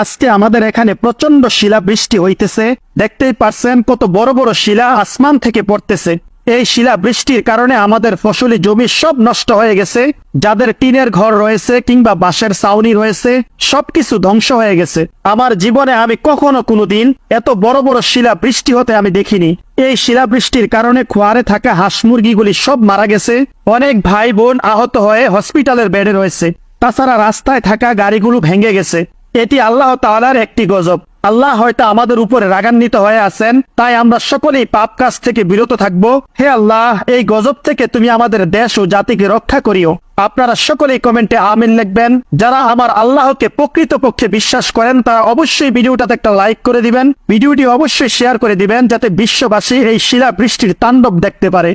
আজকে আমাদের এখানে প্রচন্ড শিলা বৃষ্টি হইতেছে। দেখতেই পারছেন কত বড় বড় শিলা আসমান থেকে পড়তেছে। এই শিলা বৃষ্টির কারণে আমাদের ফসলি জমি সব নষ্ট হয়ে গেছে। যাদের টিনের ঘর রয়েছে কিংবা বাঁশের ছাউনি রয়েছে সবকিছু ধ্বংস হয়ে গেছে। আমার জীবনে আমি কখনো কোনোদিন এত বড় বড় শিলা বৃষ্টি হতে আমি দেখিনি। এই শিলা বৃষ্টির কারণে খোয়ারে থাকা হাঁস মুরগিগুলি সব মারা গেছে। অনেক ভাই বোন আহত হয়ে হসপিটালের বেডে রয়েছে। তাছাড়া রাস্তায় থাকা গাড়িগুলো ভেঙে গেছে। এটি আল্লাহ তাআলার একটি গজব। আল্লাহ হয়তো আমাদের উপরে রাগান্বিত হয়ে আছেন, তাই আমরা সকলেই পাপ কাজ থেকে বিরত থাকব। হে আল্লাহ, এই গজব থেকে তুমি আমাদের দেশ ও জাতিকে রক্ষা করিও। আপনারা সকলেই কমেন্টে আমিন লিখবেন। যারা আমার আল্লাহকে প্রকৃতপক্ষে বিশ্বাস করেন তারা অবশ্যই ভিডিওটাতে একটা লাইক করে দিবেন। ভিডিওটি অবশ্যই শেয়ার করে দিবেন যাতে বিশ্ববাসী এই শিলা বৃষ্টির তাণ্ডব দেখতে পারে।